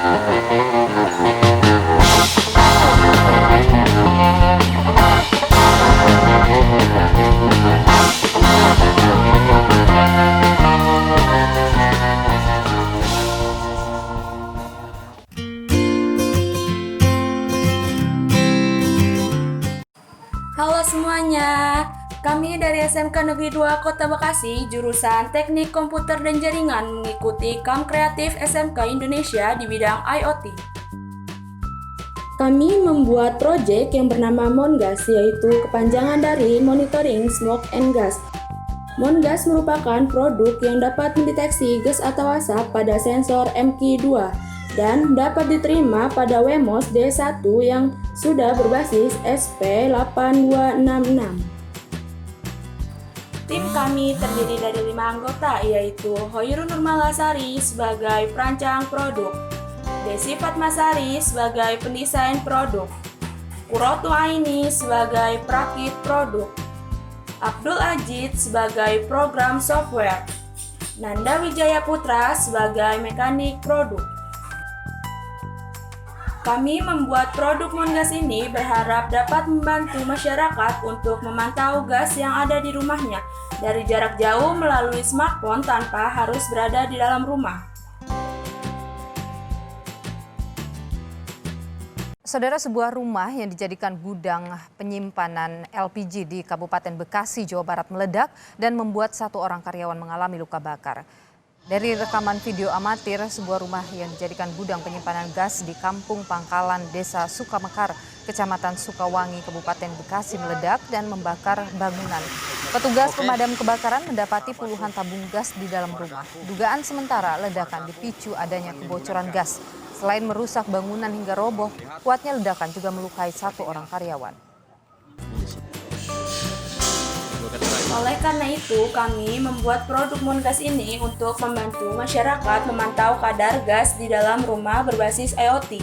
Halo semuanya, kami dari SMK Negeri 2 Kota Bekasi, jurusan Teknik Komputer dan Jaringan mengikuti KAM Kreatif SMK Indonesia di bidang IoT. Kami membuat proyek yang bernama Mongas, yaitu kepanjangan dari Monitoring Smoke and Gas. Mongas merupakan produk yang dapat mendeteksi gas atau asap pada sensor MQ2 dan dapat diterima pada Wemos D1 yang sudah berbasis SP8266. Tim kami terdiri dari 5 anggota, yaitu Hoyrun Nurmalasari sebagai perancang produk, Desi Fatmasari sebagai pendesain produk, Kurotu Aini sebagai perakit produk, Abdul Ajid sebagai program software, Nanda Wijaya Putra sebagai mekanik produk. Kami membuat produk Mongas ini berharap dapat membantu masyarakat untuk memantau gas yang ada di rumahnya dari jarak jauh melalui smartphone tanpa harus berada di dalam rumah. Saudara, sebuah rumah yang dijadikan gudang penyimpanan LPG di Kabupaten Bekasi, Jawa Barat meledak dan membuat 1 orang karyawan mengalami luka bakar. Dari rekaman video amatir, sebuah rumah yang dijadikan gudang penyimpanan gas di Kampung Pangkalan, Desa Sukamekar, Kecamatan Sukawangi, Kabupaten Bekasi meledak dan membakar bangunan. Petugas pemadam kebakaran mendapati puluhan tabung gas di dalam rumah. Dugaan sementara ledakan dipicu adanya kebocoran gas. Selain merusak bangunan hingga roboh, kuatnya ledakan juga melukai 1 orang karyawan. Oleh karena itu, kami membuat produk Mongas ini untuk membantu masyarakat memantau kadar gas di dalam rumah berbasis IoT.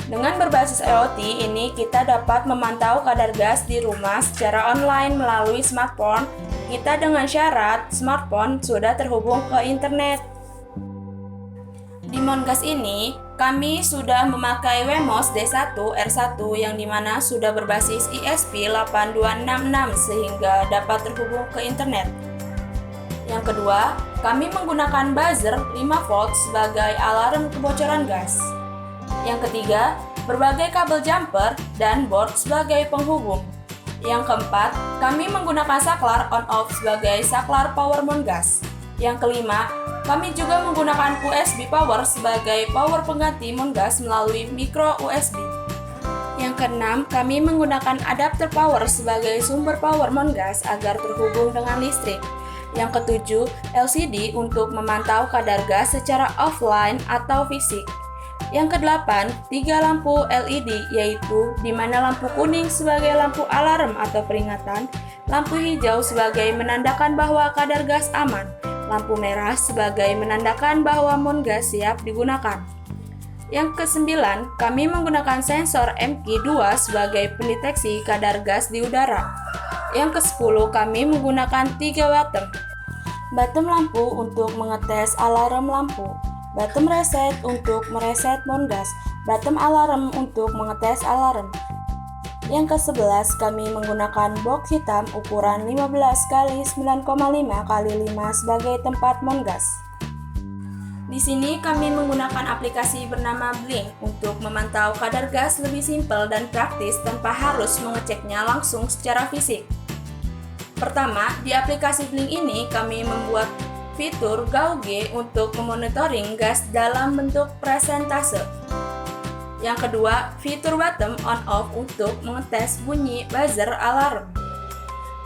Dengan berbasis IoT ini, kita dapat memantau kadar gas di rumah secara online melalui smartphone kita dengan syarat smartphone sudah terhubung ke internet. Di Mongas ini, kami sudah memakai Wemos D1 R1 yang dimana sudah berbasis ESP8266 sehingga dapat terhubung ke internet. Yang kedua, kami menggunakan buzzer 5 volt sebagai alarm kebocoran gas. Yang ketiga, berbagai kabel jumper dan board sebagai penghubung. Yang keempat, kami menggunakan saklar on-off sebagai saklar power Mongas. Yang kelima, kami juga menggunakan USB power sebagai power pengganti Mongas melalui micro USB. Yang keenam, kami menggunakan adapter power sebagai sumber power Mongas agar terhubung dengan listrik. Yang ketujuh, LCD untuk memantau kadar gas secara offline atau fisik. Yang kedelapan, 3 lampu LED, yaitu di mana lampu kuning sebagai lampu alarm atau peringatan, lampu hijau sebagai menandakan bahwa kadar gas aman, lampu merah sebagai menandakan bahwa Mongas siap digunakan. Yang kesembilan, kami menggunakan sensor MQ2 sebagai pendeteksi kadar gas di udara. Yang ke-10, kami menggunakan 3 bottom lampu untuk mengetes alarm lampu, bottom reset untuk mereset Mongas, bottom alarm untuk mengetes alarm. Yang ke-11, kami menggunakan box hitam ukuran 15 x 9,5 x 5 sebagai tempat Mongas. Di sini kami menggunakan aplikasi bernama Blink untuk memantau kadar gas lebih simpel dan praktis tanpa harus mengeceknya langsung secara fisik. Pertama, di aplikasi Blink ini kami membuat fitur Gauge untuk memonitoring gas dalam bentuk presentase. Yang kedua, fitur bottom on-off untuk mengetes bunyi buzzer alarm.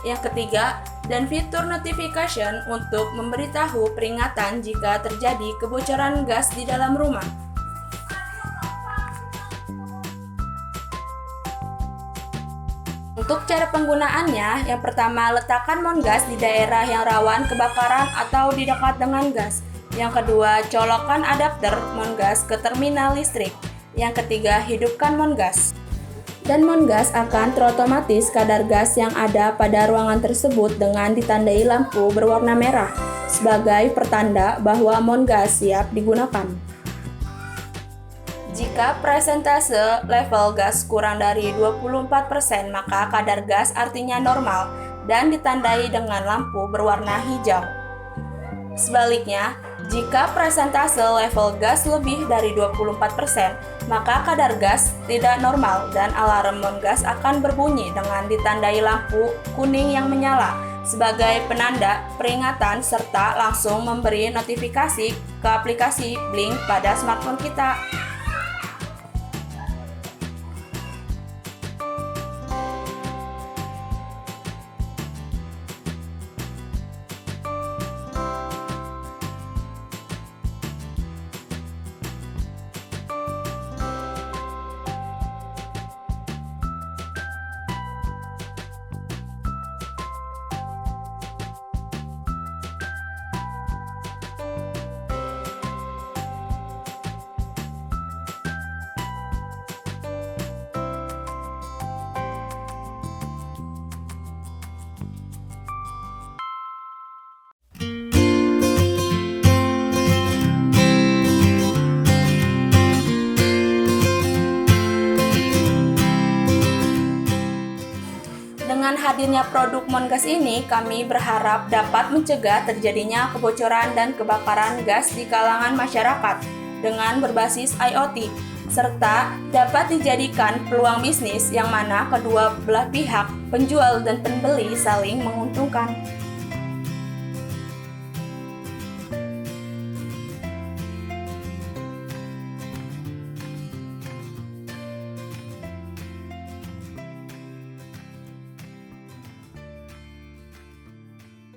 Yang ketiga, dan fitur notification untuk memberitahu peringatan jika terjadi kebocoran gas di dalam rumah. Untuk cara penggunaannya, yang pertama, letakkan Mongas di daerah yang rawan kebakaran atau di dekat dengan gas. Yang kedua, colokkan adapter Mongas ke terminal listrik. Yang ketiga, hidupkan Mongas. Dan Mongas akan terotomatis kadar gas yang ada pada ruangan tersebut dengan ditandai lampu berwarna merah sebagai pertanda bahwa Mongas siap digunakan. Jika persentase level gas kurang dari 24%, maka kadar gas artinya normal dan ditandai dengan lampu berwarna hijau. Sebaliknya, jika persentase level gas lebih dari 24%, maka kadar gas tidak normal dan alarm non-gas akan berbunyi dengan ditandai lampu kuning yang menyala sebagai penanda peringatan serta langsung memberi notifikasi ke aplikasi Blink pada smartphone kita. Dengan hadirnya produk Mongas ini, kami berharap dapat mencegah terjadinya kebocoran dan kebakaran gas di kalangan masyarakat dengan berbasis IoT, serta dapat dijadikan peluang bisnis yang mana kedua belah pihak, penjual dan pembeli, saling menguntungkan.